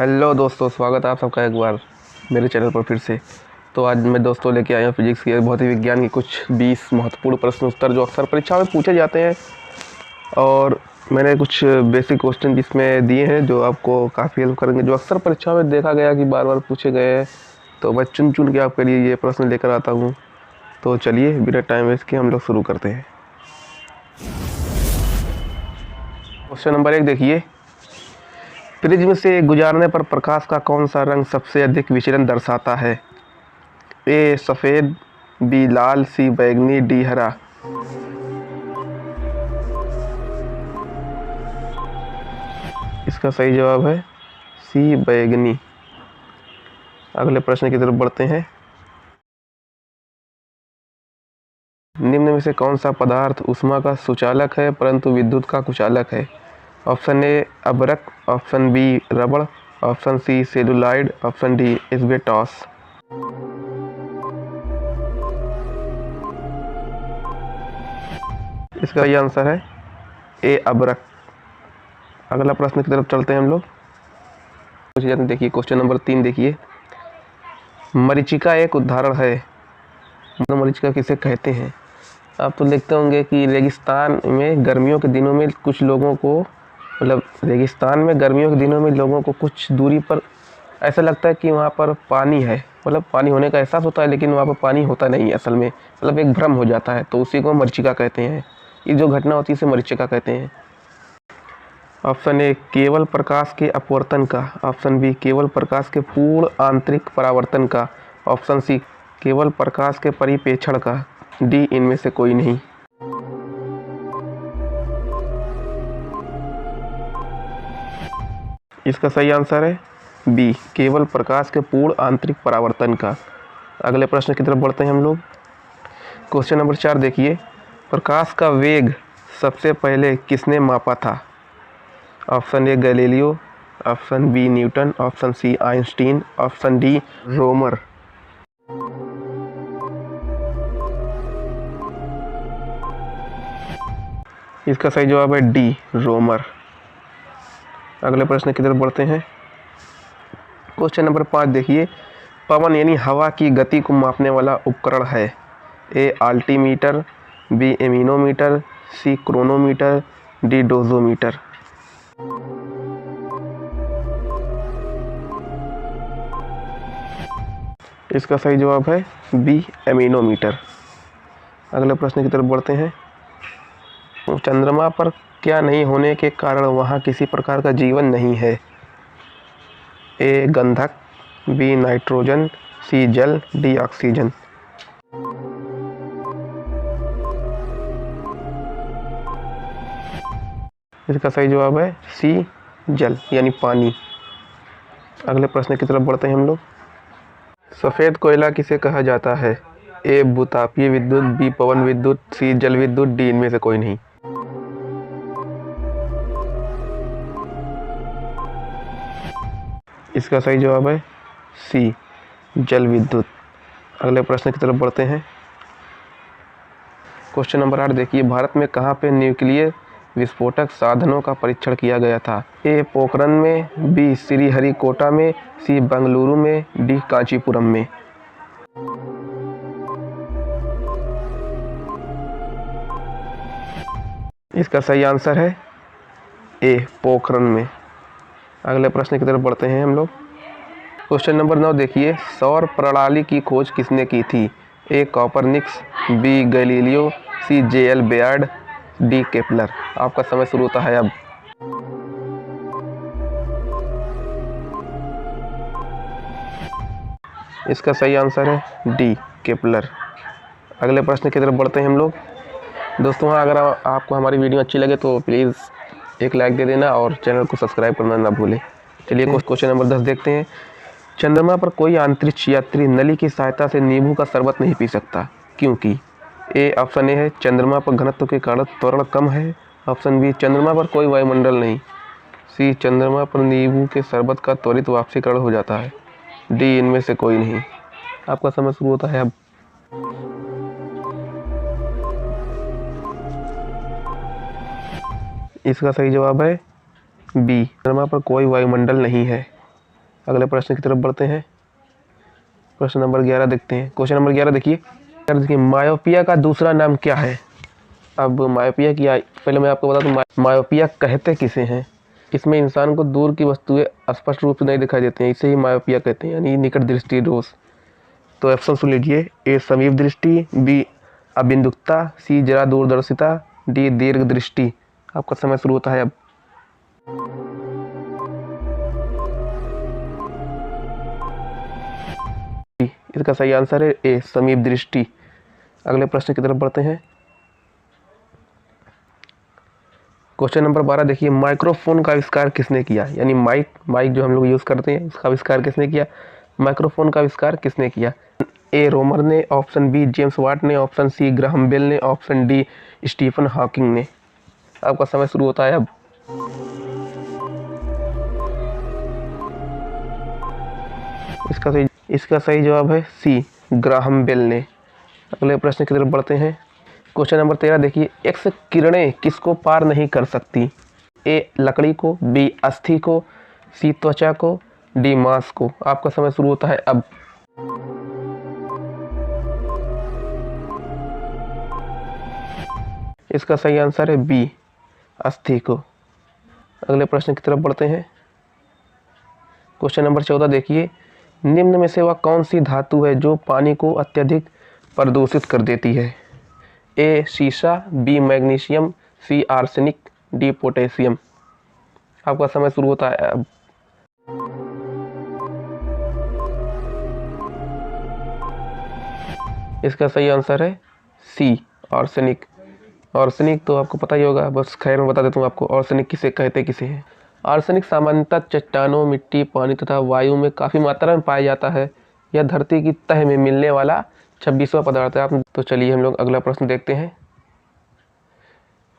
Hello दोस्तों, स्वागत है आप सबका एक बार मेरे चैनल पर फिर से। तो आज मैं दोस्तों लेके आया हूँ फिजिक्स के भौतिक विज्ञान के कुछ 20 महत्वपूर्ण प्रश्न उत्तर जो अक्सर परीक्षा में पूछे जाते हैं। और मैंने कुछ बेसिक क्वेश्चन इसमें दिए हैं जो आपको काफ़ी हेल्प करेंगे, जो अक्सर परीक्षा में देखा गया कि बार बार पूछे गए हैं। तो मैं चुन चुन के आपके लिए ये प्रश्न लेकर आता हूँ। तो चलिए बिना टाइम वेस्ट किए हम लोग शुरू करते हैं। क्वेश्चन नंबर 1 देखिए, प्रिज्म से गुजारने पर प्रकाश का कौन सा रंग सबसे अधिक विचलन दर्शाता है? ए सफ़ेद, बी लाल, सी बैंगनी, डी हरा। इसका सही जवाब है सी बैंगनी। अगले प्रश्न की तरफ बढ़ते हैं। निम्न में से कौन सा पदार्थ ऊष्मा का सुचालक है परंतु विद्युत का कुचालक है? ऑप्शन ए अभ्रक, ऑप्शन बी रबड़, option C celluloid, option D asbestos. इसका ये आंसर है ए अभ्रक। अगला प्रश्न की तरफ चलते हैं हम लोग। देखिए क्वेश्चन नंबर 3 देखिए, मरीचिका एक उदाहरण है। मरीचिका किसे कहते हैं? आप तो देखते होंगे कि रेगिस्तान में गर्मियों के दिनों में कुछ लोगों को रेगिस्तान में गर्मियों के दिनों में लोगों को कुछ दूरी पर ऐसा लगता है कि वहाँ पर पानी है, पानी होने का एहसास होता है, लेकिन वहाँ पर पानी होता नहीं है असल में, एक भ्रम हो जाता है। तो उसी को मरीचिका कहते हैं। ये जो घटना होती है इसे मरीचिका कहते हैं। ऑप्शन ए केवल प्रकाश के अपवर्तन का, ऑप्शन बी केवल प्रकाश के पूर्ण आंतरिक परावर्तन का, ऑप्शन सी केवल प्रकाश के परिपेक्षण का, डी इनमें से कोई नहीं। इसका सही आंसर है बी केवल प्रकाश के पूर्ण आंतरिक परावर्तन का। अगले प्रश्न की तरफ बढ़ते हैं हम लोग। क्वेश्चन नंबर 4 देखिए, प्रकाश का वेग सबसे पहले किसने मापा था? Option A Galileo, option B Newton, option C Einstein, option D Roemer. इसका सही जवाब है डी रोमर। अगले प्रश्न की तरफ बढ़ते हैं। क्वेश्चन नंबर 5 देखिए, पवन यानी हवा की गति को मापने वाला उपकरण है? ए आल्टीमीटर, बी एमीनोमीटर, सी क्रोनोमीटर, डी डोजोमीटर। इसका सही जवाब है बी एमीनोमीटर। अगले प्रश्न की तरफ बढ़ते हैं। चंद्रमा पर क्या नहीं होने के कारण वहाँ किसी प्रकार का जीवन नहीं है? ए गंधक, बी नाइट्रोजन, सी जल, डी ऑक्सीजन। इसका सही जवाब है सी जल यानी पानी। अगले प्रश्न की तरफ बढ़ते हैं हम लोग। सफ़ेद कोयला किसे कहा जाता है? ए भूतापीय विद्युत, बी पवन विद्युत, सी जल विद्युत, डी इनमें से कोई नहीं। इसका सही जवाब है सी जल विद्युत। अगले प्रश्न की तरफ बढ़ते हैं। क्वेश्चन नंबर 8 देखिए, भारत में कहाँ पे न्यूक्लियर विस्फोटक साधनों का परीक्षण किया गया था? ए पोखरण में, बी श्रीहरिकोटा में, सी बेंगलुरु में, डी कांचीपुरम में। इसका सही आंसर है ए पोखरण में। अगले प्रश्न की तरफ बढ़ते हैं हम लोग। क्वेश्चन नंबर 9 देखिए, सौर प्रणाली की खोज किसने की थी? A Copernicus, B Galileo, C J L. Baird, D Kepler. आपका समय शुरू होता है अब। इसका सही आंसर है डी केपलर। अगले प्रश्न की तरफ बढ़ते हैं हम लोग। दोस्तों अगर आपको हमारी वीडियो अच्छी लगे तो प्लीज़ एक लाइक दे देना और चैनल को सब्सक्राइब करना ना भूलें। चलिए क्वेश्चन नंबर 10 देखते हैं। चंद्रमा पर कोई अंतरिक्ष यात्री नली की सहायता से नींबू का शरबत नहीं पी सकता, क्योंकि? ए ऑप्शन ए है चंद्रमा पर घनत्व के कारण त्वरण कम है, ऑप्शन बी चंद्रमा पर कोई वायुमंडल नहीं, सी चंद्रमा पर नींबू के शरबत का त्वरित वाष्पीकरण हो जाता है, डी इनमें से कोई नहीं। आपका समय शुरू होता है अब। इसका सही जवाब है बी, चंद्रमा पर कोई वायुमंडल नहीं है। अगले प्रश्न की तरफ बढ़ते हैं। प्रश्न नंबर 11 देखते हैं। क्वेश्चन नंबर 11 देखिए, मायोपिया का दूसरा नाम क्या है। अब मायोपिया की पहले मैं आपको बता दूं, मायोपिया कहते किसे हैं। इसमें इंसान को दूर की वस्तुएं स्पष्ट रूप से नहीं दिखाई देती हैं, इसे ही मायोपिया कहते हैं, यानी निकट दृष्टि दोष। तो ऑप्शन सुन लीजिए। ए समीप दृष्टि, बी अबिंदुकता, सी जरा दूरदर्शिता, डी दीर्घ दृष्टि। आपका समय शुरू होता है अब। इसका सही आंसर है ए समीप दृष्टि। अगले प्रश्न की तरफ बढ़ते हैं। क्वेश्चन नंबर 12 देखिए, माइक्रोफोन का आविष्कार किसने किया। यानी माइक जो हम लोग यूज़ करते हैं, इसका आविष्कार किसने किया। माइक्रोफोन का आविष्कार किसने किया। ए रोमर ने, ऑप्शन बी जेम्स वाट ने, ऑप्शन सी ग्राहम बेल ने, ऑप्शन डी स्टीफन हॉकिंग ने। आपका समय शुरू होता है अब। इसका सही जवाब है सी ग्राहम बेल ने। अगले प्रश्न की तरफ बढ़ते हैं। क्वेश्चन नंबर 13 देखिए, एक्स किरणें किसको पार नहीं कर सकती। ए लकड़ी को, बी अस्थि को, सी त्वचा को, डी मांस को। आपका समय शुरू होता है अब। इसका सही आंसर है बी अस्थि को। अगले प्रश्न की तरफ बढ़ते हैं। क्वेश्चन नंबर 14 देखिए, निम्न में से वह कौन सी धातु है जो पानी को अत्यधिक प्रदूषित कर देती है। ए शीशा, बी मैग्नीशियम, सी आर्सेनिक, डी पोटेशियम। आपका समय शुरू होता है अब। इसका सही आंसर है सी आर्सेनिक। आर्सेनिक तो आपको पता ही होगा, बस खैर मैं बता देता हूँ आपको आर्सेनिक किसे कहते किसे हैं। आर्सेनिक सामान्यतः चट्टानों, मिट्टी, पानी तथा वायु में काफ़ी मात्रा में पाया जाता है। यह धरती की तह में मिलने वाला 26वां पदार्थ है। आप तो चलिए हम लोग अगला प्रश्न देखते हैं।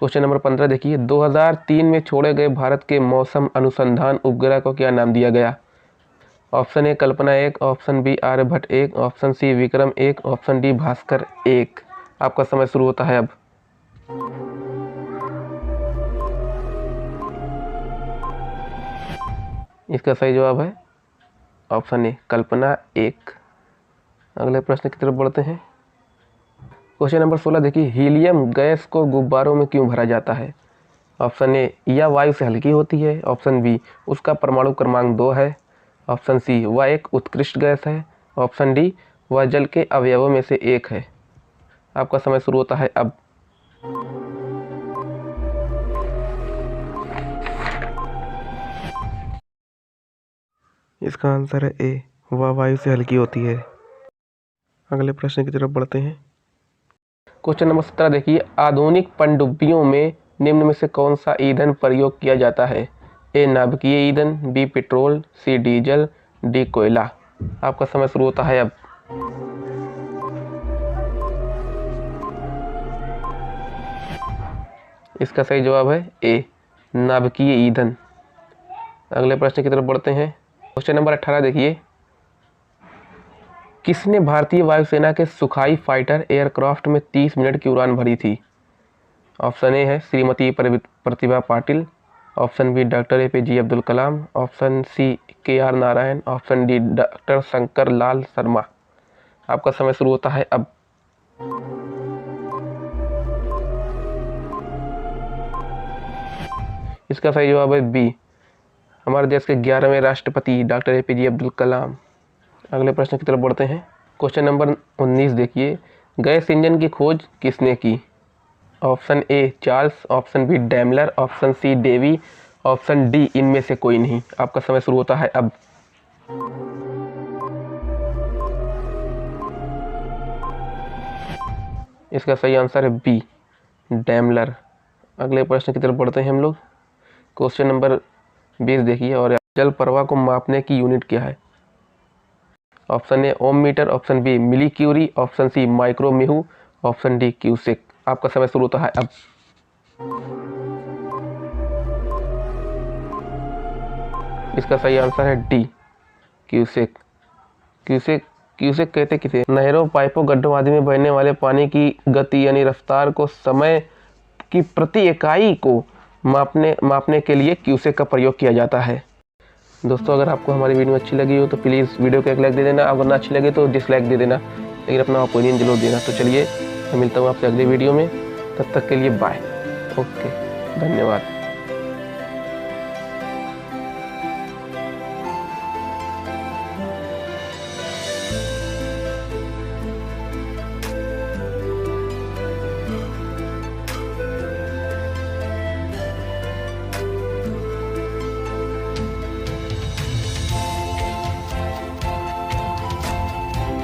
क्वेश्चन नंबर 15 देखिए, 2003 में छोड़े गए भारत के मौसम अनुसंधान उपग्रह को क्या नाम दिया गया। Option A Kalpana 1, option B Aryabhata 1, option C Vikram 1, option D Bhaskar 1। आपका समय शुरू होता है अब। इसका सही जवाब है ऑप्शन ए कल्पना 1। अगले प्रश्न की तरफ बढ़ते हैं। क्वेश्चन नंबर 16 देखिए, हीलियम गैस को गुब्बारों में क्यों भरा जाता है। ऑप्शन ए यह वायु से हल्की होती है, ऑप्शन बी उसका परमाणु क्रमांक 2 है, ऑप्शन सी वह एक उत्कृष्ट गैस है, ऑप्शन डी वह जल के अवयवों में से एक है। आपका समय शुरू होता है अब। इसका आंसर है ए वह वायु से हल्की होती है। अगले प्रश्न की तरफ बढ़ते हैं। क्वेश्चन नंबर 17 देखिए, आधुनिक पनडुब्बियों में निम्न में से कौन सा ईंधन प्रयोग किया जाता है। ए नाभिकीय ईंधन, बी पेट्रोल, सी डीजल, डी कोयला। आपका समय शुरू होता है अब। इसका सही जवाब है ए नाभिकीय ईंधन। अगले प्रश्न की तरफ बढ़ते हैं। क्वेश्चन नंबर 18 देखिए, किसने भारतीय वायुसेना के सुखाई फाइटर एयरक्राफ्ट में 30 मिनट की उड़ान भरी थी। ऑप्शन ए है Shrimati Pratibha Patil, option B doctor APJ Abdul Kalam, option C KR Narayan, option D doctor Shankar Lal Sharma. आपका समय शुरू होता है अब। इसका सही जवाब है बी हमारे देश के 11वें राष्ट्रपति डॉक्टर APJ अब्दुल कलाम। अगले प्रश्न की तरफ बढ़ते हैं। क्वेश्चन नंबर 19 देखिए, गैस इंजन की खोज किसने की। Option A Charles, option B Daimler, option C Davy, option D इनमें से कोई नहीं। आपका समय शुरू होता है अब। इसका सही आंसर है बी डैमलर। अगले प्रश्न की तरफ बढ़ते हैं हम लोग। क्वेश्चन नंबर 20 देखिए, और जल प्रवाह को मापने की यूनिट क्या है। Option A ohm meter, option B milli curie, option C micromho, option D cusec. आपका समय शुरू होता है अब। इसका सही आंसर है डी क्यूसेक। क्यूसेक कहते किसे। नहरों, पाइपों, गड्ढों आदि में बहने वाले पानी की गति यानी रफ्तार को समय की प्रति इकाई को मापने के लिए क्यूसेक का प्रयोग किया जाता है। दोस्तों अगर आपको हमारी वीडियो अच्छी लगी हो तो प्लीज़ वीडियो को एक लाइक दे देना, अगर ना अच्छी लगे तो डिसलाइक दे देना, लेकिन अपना ओपिनियन जरूर देना। तो चलिए मैं मिलता हूँ आपसे अगली वीडियो में, तब तक के लिए बाय। ओके, धन्यवाद।